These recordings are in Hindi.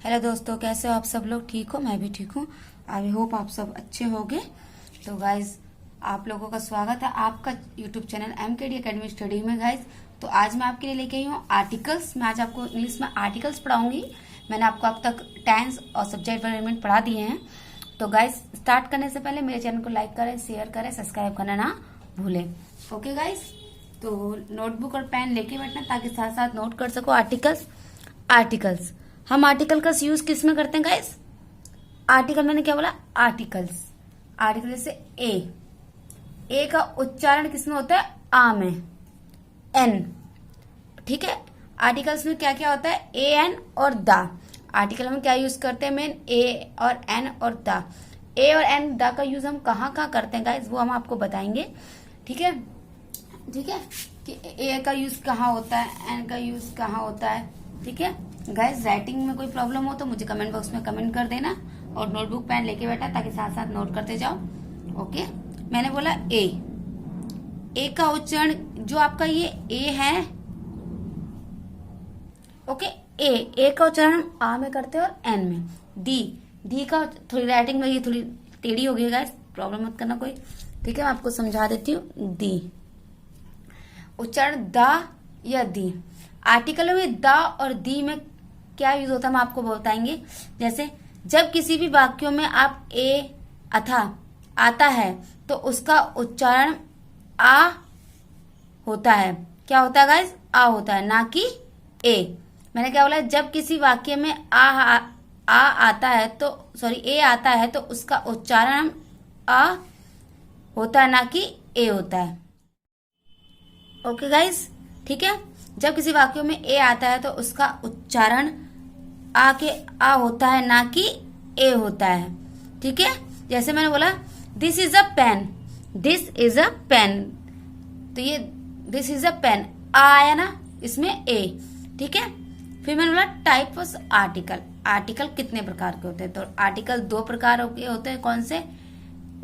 हेलो दोस्तों, कैसे हो आप सब लोग? ठीक हो? मैं भी ठीक हूँ। आई होप आप सब अच्छे होंगे। तो गाइज, आप लोगों का स्वागत है आपका YouTube channel MKD academy study में। गाइज, तो आज मैं आपके लिए लेके आई हूँ आर्टिकल्स। मैं आज आपको इंग्लिश में आर्टिकल्स पढ़ाऊंगी। मैंने आपको अब तक टेंस और सब्जेक्ट अरेंजमेंट पढ़ा दिए हैं। तो गाइज, स्टार्ट करने से पहले मेरे चैनल को लाइक करें, शेयर करें, सब्सक्राइब करना ना भूलें। ओके गाइज, तो नोटबुक और पेन लेके बैठना ताकि साथ साथ नोट कर सको आर्टिकल्स। हम आर्टिकल का यूज किस में करते हैं गाइस? आर्टिकल मैंने क्या बोला? आर्टिकल्स जैसे ए का उच्चारण किस में होता है? आ में, एन। ठीक है, आर्टिकल्स में क्या क्या होता है? ए, एन और द। आर्टिकल में क्या यूज करते हैं? मेन ए और एन और द। ए और एन द का यूज हम कहाँ कहाँ करते हैं गाइस, वो हम आपको बताएंगे। ठीक है कि ए का यूज कहाँ होता है, एन का यूज कहाँ होता है। ठीक है गाइस, राइटिंग में कोई प्रॉब्लम हो तो मुझे कमेंट बॉक्स में कमेंट कर देना और नोटबुक पेन लेके बैठा ताकि साथ साथ नोट करते जाओ। ओके, मैंने बोला ए का उच्चारण जो आपका ये ए है। ओके, ए का उच्चारण आ में करते हैं और एन में। दी का थोड़ी राइटिंग में ये थोड़ी टेढ़ी हो गई गाइस, प्रॉब्लम मत करना कोई। ठीक है, मैं आपको समझा देती हूँ। दी उच्चारण द या दी। आर्टिकल में द और दी में क्या यूज होता है हम आपको बताएंगे। जैसे जब किसी भी वाक्यों में आप ए अथा आता है तो उसका उच्चारण आ होता है। क्या होता है गाइस? आ होता है, ना कि ए। मैंने क्या बोला? जब किसी वाक्य में आ आता है तो ए आता है तो उसका उच्चारण आ होता है, ना कि ए होता है। ओके गाइस, ठीक है, जब किसी वाक्य में ए आता है तो उसका उच्चारण आ होता है, ना कि ए होता है। ठीक है, जैसे मैंने बोला दिस इज अ पेन। तो ये दिस इज अ पेन, आ आया ना इसमें ए। ठीक है, फिर मैंने बोला टाइप ऑफ आर्टिकल कितने प्रकार के होते हैं? तो आर्टिकल दो प्रकार के होते हैं। कौन से?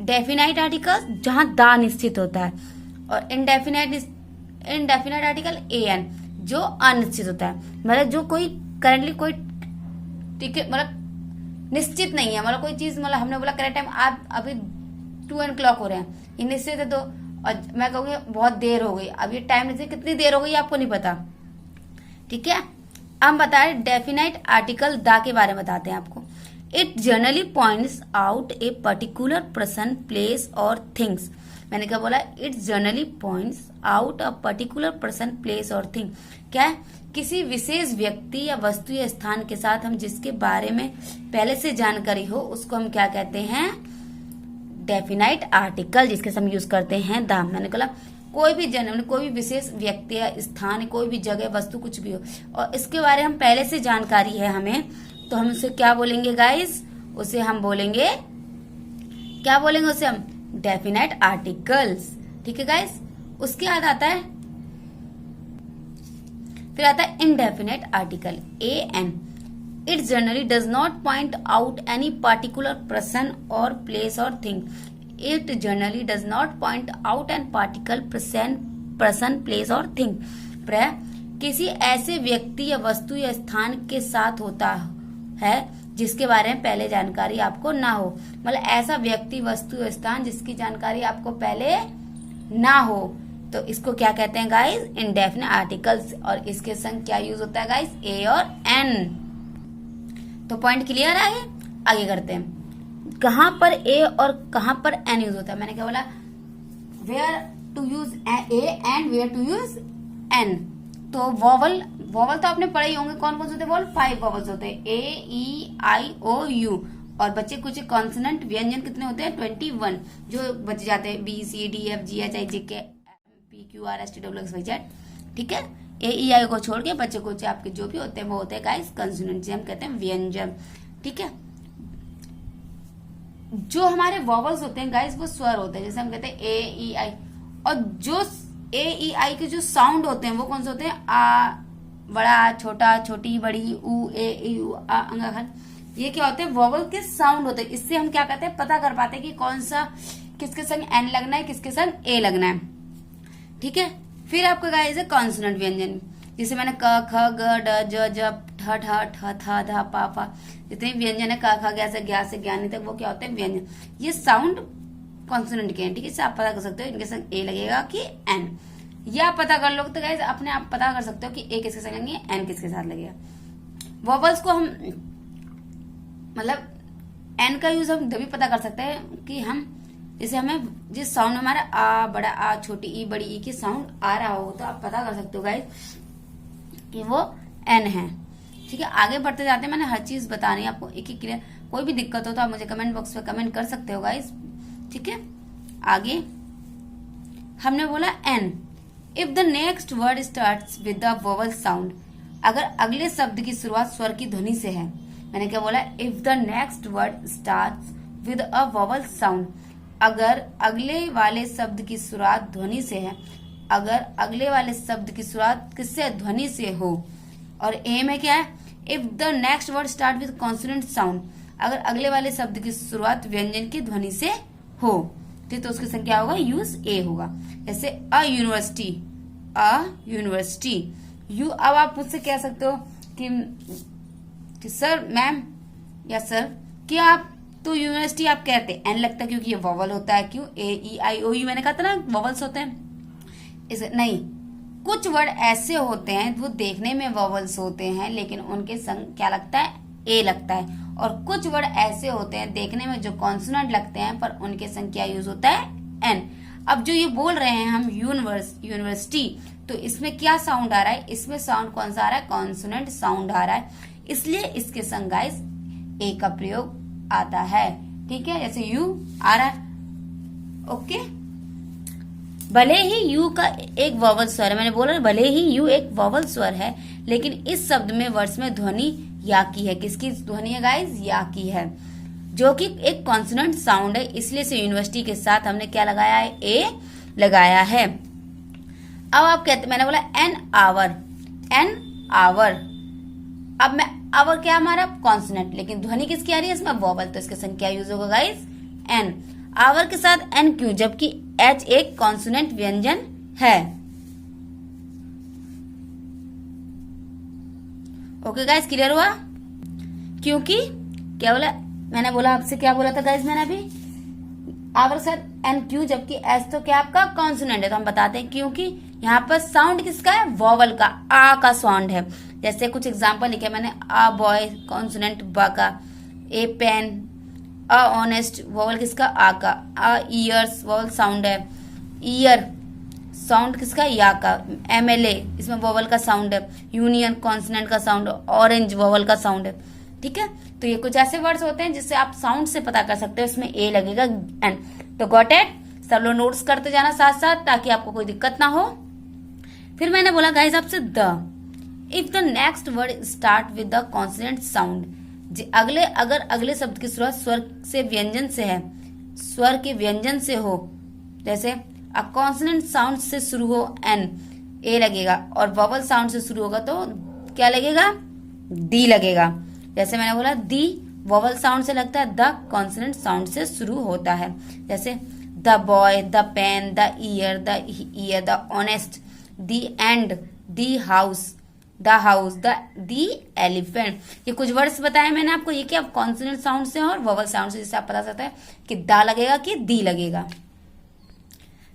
डेफिनाइट आर्टिकल जहां दा निश्चित होता है, और इनडेफिनाइट आर्टिकल एन जो अनिश्चित होता है। मतलब जो कोई करंटली कोई मतलब निश्चित नहीं है। मतलब कोई चीज, मतलब हमने बोला करेक्ट टाइम आप अभी 2 o'clock हो रहे हैं, ये निश्चित है। तो और मैं कहूँगी बहुत देर हो गई, अब ये टाइम निश्चित कितनी देर हो गई आपको नहीं पता। ठीक है, हम बताएं डेफिनाइट आर्टिकल द के बारे में बताते हैं आपको। It generally points out a particular person, place और थिंग्स। मैंने क्या बोला? It generally points out a particular person, place और थिंग। क्या है? किसी विशेष व्यक्ति या वस्तु या स्थान के साथ हम जिसके बारे में पहले से जानकारी हो उसको हम क्या कहते हैं? डेफिनाइट आर्टिकल, जिसके हम यूज करते हैं द। मैंने कहा कोई भी कोई भी विशेष व्यक्ति या स्थान, कोई भी जगह, वस्तु, कुछ भी हो और इसके बारे में हम पहले से जानकारी है हमें, तो हम उसे क्या बोलेंगे गाइस? उसे हम बोलेंगे, क्या बोलेंगे उसे हम? Definite articles. ठीक है गाइस, उसके बाद आता है, फिर आता है indefinite article an. It generally does not point out any particular person और प्लेस और thing. It generally does not point out an particular person, place और थिंग। किसी ऐसे व्यक्ति या वस्तु या स्थान के साथ होता है जिसके बारे में पहले जानकारी आपको ना हो। मतलब ऐसा व्यक्ति, वस्तु या स्थान जिसकी जानकारी आपको पहले ना हो, तो इसको क्या कहते हैं गाइस? Indefinite articles. और इसके संग क्या यूज होता है गाइस? ए और एन। तो पॉइंट क्लियर है? आगे करते हैं। कहां पर ए और कहां पर एन यूज होता है? मैंने क्या बोला? Where to use a and where to use an. तो वॉवल तो आपने पढ़े ही होंगे। कौन कौन से होते हैं वॉवल? 5 वॉवल्स होते हैं, ए, ई, आई, ओ, यू। और बच्चे कुछ कॉन्सोनेंट व्यंजन कितने होते हैं? 21 जो बच जाते हैं, B, C, D, F, G, H, I, J, K, P, Q, R, S, T, W, X, Y, Z. ठीक है, ए, ई, आई को छोड़ के बच्चे कुछ आपके जो भी होते हैं वो होते हैं गाइस कॉन्सोनेंट, जिसे हम कहते हैं व्यंजन। ठीक है, जो हमारे वॉवल्स होते हैं गाइस वो स्वर होते हैं, जैसे हम कहते हैं ए, ई, आई। और जो ए, ई, आई के जो साउंड होते हैं वो कौन से होते हैं? आ, बड़ा, छोटा, छोटी, बड़ी, ऊ, ए, ई, उ, आ, अंगा, खन। ये क्या होते हैं? वॉवल के साउंड होते हैं। इससे हम क्या कहते हैं? पता कर पाते हैं कि कौन सा, किसके संग एन लगना है, किसके संग ए लगना है। ठीक है, फिर आपका गाइस है कॉन्सोनेंट व्यंजन, जिसे मैंने क, ख, ग, ड, ज, ज, ठ, ठ ठ ठ थ ध पा फा, जितने व्यंजन है का खा गया से ज्ञा से ज्ञानी तक, वो क्या होते हैं व्यंजन। ये साउंड कॉन्सोनेंट के हैं, ठीक है। इससे आप पता कर सकते हो इनके संग ए लगेगा कि एन, ये आप पता कर लो तो गाइस अपने आप पता कर सकते हो कि ए किसके साथ लगेंगे, एन किसके साथ लगेगा। वॉवल्स को हम मतलब एन का यूज हम तभी पता कर सकते हैं कि हम जैसे हमें जिस साउंड हमारा आ बड़ा आ छोटी ई बड़ी ई की साउंड आ रहा हो, तो आप पता कर सकते हो गाइस कि वो एन है, ठीक है। आगे बढ़ते जाते हैं, मैंने हर चीज बतानी है आपको एक एक क्लियर। कोई भी दिक्कत हो तो आप मुझे कमेंट बॉक्स में कमेंट कर सकते हो गाइस, ठीक है। आगे हमने बोला an, if the next word starts with the vowel sound, अगर अगले शब्द की शुरुआत स्वर की ध्वनि से है। मैंने क्या बोला, if the next word starts with a vowel sound, अगर अगले वाले शब्द की शुरुआत ध्वनि से है, अगर अगले वाले शब्द की शुरुआत किससे, ध्वनि से हो। और ए में क्या है, if the next word start with consonant sound, अगर अगले वाले शब्द की शुरुआत व्यंजन की ध्वनि से हो, तो उसकी संख्या होगा यूज ए होगा। जैसे a university, a university, you. अब आप मुझसे कह सकते हो कि सर मैम या सर क्या आप तो यूनिवर्सिटी आप कहते हैं, एन लगता है क्योंकि ये वॉवल होता है। क्यों, ए ई आई ओ यू, मैंने कहा था ना वॉवल्स होते हैं। इसे नहीं, कुछ वर्ड ऐसे होते हैं वो देखने में वॉवल्स होते हैं लेकिन उनके संग क्या लगता है, ए लगता है। और कुछ वर्ड ऐसे होते हैं देखने में जो कॉन्सोनेंट लगते हैं पर उनके संग क्या यूज होता है, एन। अब जो ये बोल रहे हैं हम यूनिवर्सिटी, तो इसमें क्या साउंड आ रहा है, इसमें साउंड कौन सा आ रहा है, कॉन्सोनेंट साउंड आ रहा है, इसलिए इसके संग गाइस ए का प्रयोग आता है, ठीक है। जैसे यू आ रहा है, ओके। भले ही यू का एक वॉवल स्वर है, मैंने बोला भले ही यू एक वॉवल स्वर है, लेकिन इस शब्द में वर्ड्स में ध्वनि या की है। किसकी ध्वनि है गाइस, या की है, जो कि एक कॉन्सोनेंट साउंड है, इसलिए से यूनिवर्सिटी के साथ हमने क्या लगाया है, ए लगाया है। अब आप कहते, मैंने बोला एन आवर, एन आवर। अब मैं आवर क्या हमारा कॉन्सोनेंट, लेकिन ध्वनि किसकी आ रही है, इसमें वॉवल, तो इसके संग क्या यूज होगा गाइस, एन। आवर के साथ एन क्यों, जबकि एच एक कॉन्सोनेंट व्यंजन है। ओके गाइस, क्लियर हुआ। क्योंकि क्या बोला, मैंने बोला आपसे क्या बोला था गाइस, मैंने अभी आवर सर एन क्यू, जबकि एस तो क्या आपका कॉन्सोनेंट है। तो हम बताते हैं क्योंकि यहाँ पर साउंड किसका है, वॉवल का, आ का साउंड है। जैसे कुछ एग्जांपल लिखे मैंने, अ बॉय कॉन्सोनेंट ब का, ए पेन, अ ऑनेस्ट वॉवल किसका, आ का, अ ईयर्स वॉवल साउंड है, ईयर साउंड किसका, या का, एमएलए इसमें वॉवल का साउंड है, यूनियन कॉन्सोनेंट का साउंड, ऑरेंज वॉवल का साउंड है, ठीक है। तो ये कुछ ऐसे वर्ड्स होते हैं जिससे आप साउंड से पता कर सकते हो इसमें ए लगेगा, एन। तो गॉट इट, सब लोग नोट्स करते जाना साथ साथ ताकि आपको कोई दिक्कत ना हो। फिर मैंने बोला गाइस आपसे the, if the next word start with the consonant sound, अगर अगले शब्द की शुरुआत स्वर से व्यंजन से है, स्वर के व्यंजन से हो, जैसे अ कॉन्सोनेंट साउंड से शुरू हो एन, ए लगेगा, और वॉवल साउंड से शुरू होगा तो क्या लगेगा, डी लगेगा। जैसे मैंने बोला दी वॉवल साउंड से लगता है, द कॉन्सोनेंट साउंड से शुरू होता है। जैसे the boy, the pen, the ear, the honest, the end, the house, the elephant. ये कुछ वर्ड्स बताए मैंने आपको, ये क्या कॉन्सोनेंट साउंड से और वॉवल साउंड से, जिससे आप पता चलता है कि दा लगेगा कि दी लगेगा।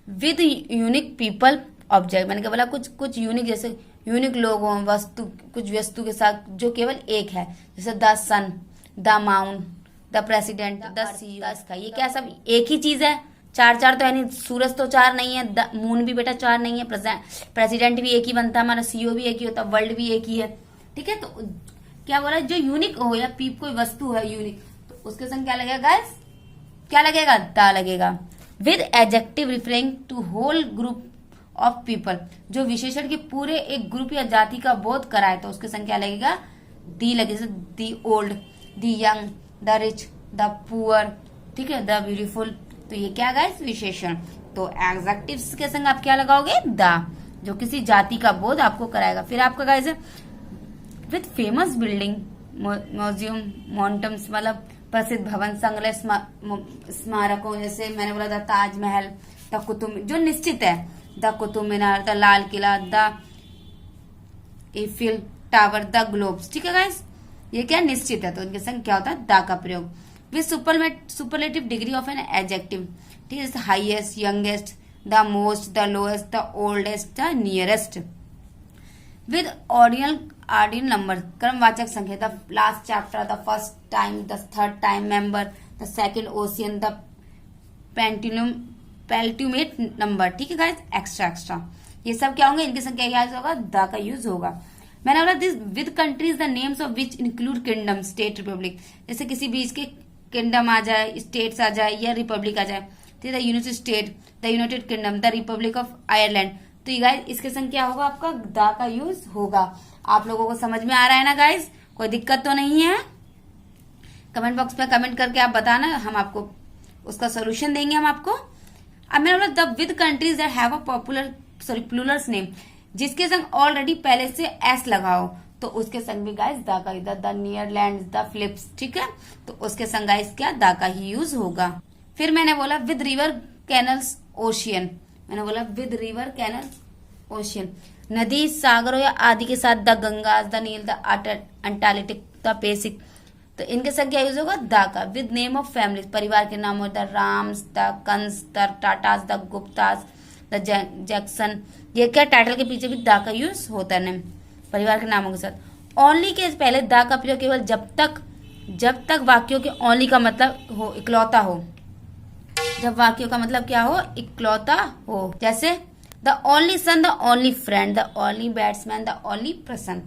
विद यूनिक पीपल ऑब्जेक्ट, मैंने क्या बोला, कुछ यूनिक, जैसे यूनिक लोग हों, वस्तु, कुछ वस्तु के साथ जो केवल एक है, जैसे the sun, the mount, the president, the sea, the sky, ये क्या सब एक ही चीज है। चार तो है नहीं, सूरज तो चार नहीं है, मून भी बेटा चार नहीं है, प्रेसिडेंट भी एक ही बनता है हमारा, सीईओ भी एक ही होता है, वर्ल्ड भी एक ही है, ठीक है। तो क्या बोला, जो यूनिक हो या कोई वस्तु है यूनिक, तो उसके संग क्या लगेगा गाइस, क्या लगेगा, दा लगेगा। With adjective referring to whole group of people, जो विशेषण के पूरे एक ग्रुप या जाति का बोध कराए, तो उसके संग क्या लगेगा, दी लगेगा। The old, the young, the rich, the poor, ठीक है, द ब्यूटीफुल। तो ये क्या गाइस, विशेषण। तो एडजेक्टिव्स के संग आप क्या लगाओगे, दा, जो किसी जाति का बोध आपको कराएगा। फिर आपका guys with famous building, museum, monuments, मतलब प्रसिद्ध भवन, संग्रहालय, स्मारकों, जैसे मैंने बोला था ताजमहल, द कुतुब, जो निश्चित है, the Qutub Minar, the Lal Qila, the Eiffel tower, the globes. ठीक है गाइस, ये क्या निश्चित है, तो इनके संग क्या होता है द का प्रयोग। With superlative degree of an adjective, ठीक है, highest, youngest, the most, the lowest, the oldest, the nearest. With ordinal number, क्रमवाचक संख्या, the last chapter, the first time, the third time member, the second ocean, the penultimate number. ठीक है गाइस, एक्स्ट्रा एक्स्ट्रा, ये सब क्या होंगे, इनकी संख्या क्या होगा, द का यूज होगा। मैंने बोला this with countries the names of which include kingdom, state, Republic. जैसे किसी बीच के किंगडम आ जाए, स्टेट्स आ जाए या रिपब्लिक आ जाए, the United state, the United kingdom, the Republic of Ireland. तो ये गाइस इसके संग क्या होगा, आपका द का यूज होगा। आप लोगों को समझ में आ रहा है ना गाइस, कोई दिक्कत तो नहीं है? कमेंट बॉक्स में कमेंट करके आप बताना, हम आपको उसका सोल्यूशन देंगे हम आपको। अब मैंने बोला the with countries that have a Plurals name, जिसके संग ऑलरेडी पहले से एस लगाओ, तो उसके संग भी गाइस द का, द नीदरलैंड, द फिलिप्स। ठीक है, तो उसके संग गाइस क्या द का ही यूज होगा। फिर मैंने बोला विद रिवर, कैनल्स, ओशियन। मैंने बोला विद रिवर, कैनल्स, ओशियन, नदी, सागरों या आदि के साथ, the Ganga, the Nile, the Antarctic, the Pacific. तो इनके संग क्या यूज होगा, द का। विद नेम ऑफ फैमिली, परिवार के नाम, the Rams, the Kans, the Tatas, the Guptas, the Jackson. ये क्या टाइटल के पीछे भी द का यूज होता है, परिवार के नामों के साथ। ओनली के पहले द का प्रयोग केवल जब तक वाक्यों के ओनली का मतलब हो इकलौता हो, जब वाक्यों का मतलब क्या हो, इकलौता हो। जैसे the only son, the only friend, the only batsman, the only person.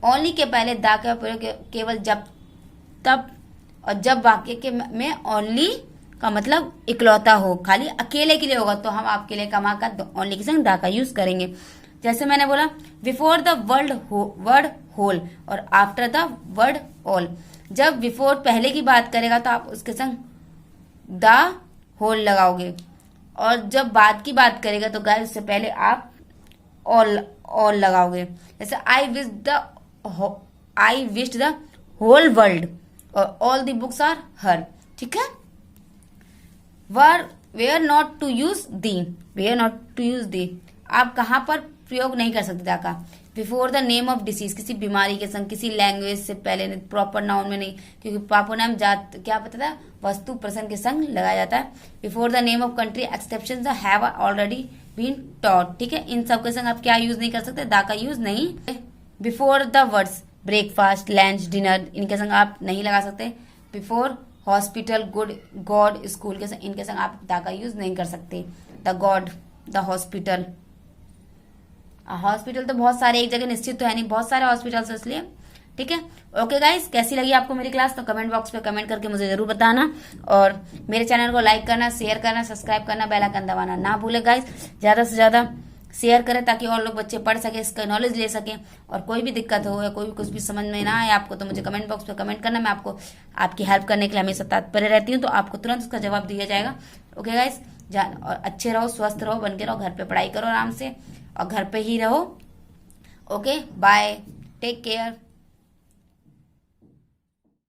Only के पहले द का प्रयोग केवल तब और जब वाक्य में ओनली का मतलब इकलौता हो, खाली अकेले के लिए होगा, तो हम आपके लिए कमा कर ओनली के संग द का यूज करेंगे। जैसे मैंने बोला बिफोर द वर्ड होल और आफ्टर द वर्ड ऑल। जब बिफोर पहले की बात करेगा तो आप उसके संग द होल लगाओगे, और जब बाद की बात करेगा तो गाइस उससे पहले आप ऑल लगाओगे। जैसे I wished the whole world और all the books are here. ठीक है, where not to use the, आप कहां पर प्रयोग नहीं कर सकते दा का। Before the name of disease, किसी बीमारी के संग, किसी लैंग्वेज से पहले, प्रॉपर नाउन में नहीं, क्योंकि प्रॉपर नाम जात क्या पता था, वस्तु प्रसंग के संग लगाया जाता है। Before the name of country, exception have already been taught. ठीक है, इन सब के संग आप क्या यूज नहीं कर सकते, दा का यूज नहीं। Before the words breakfast, lunch, dinner, इनके संग आप नहीं लगा सकते। बिफोर हॉस्पिटल, गॉड, स्कूल के संग, इनके संग आप दा का यूज नहीं कर सकते। द गॉड, द हॉस्पिटल तो बहुत सारे, एक जगह निश्चित तो है नहीं, बहुत सारे हॉस्पिटल्स इसलिए। ठीक है, ओके गाइस, कैसी लगी आपको मेरी क्लास, तो कमेंट बॉक्स पे कमेंट करके मुझे जरूर बताना, और मेरे चैनल को लाइक करना, शेयर करना, सब्सक्राइब करना, बेल आइकन दबाना ना भूले गाइस। ज्यादा से ज्यादा शेयर करें ताकि और लोग बच्चे पढ़ सके, इसका नॉलेज ले सके। और कोई भी दिक्कत हो या कोई भी कुछ भी समझ में ना आए आपको, तो मुझे कमेंट बॉक्स पे कमेंट करना, मैं आपको आपकी हेल्प करने के लिए हमेशा तत्पर रहती हूँ, तो आपको तुरंत उसका जवाब दिया जाएगा। ओके गाइस, और अच्छे रहो, स्वस्थ रहो, बन के रहो, घर पे पढ़ाई करो आराम से, और घर पे ही रहो। Okay, bye, take care.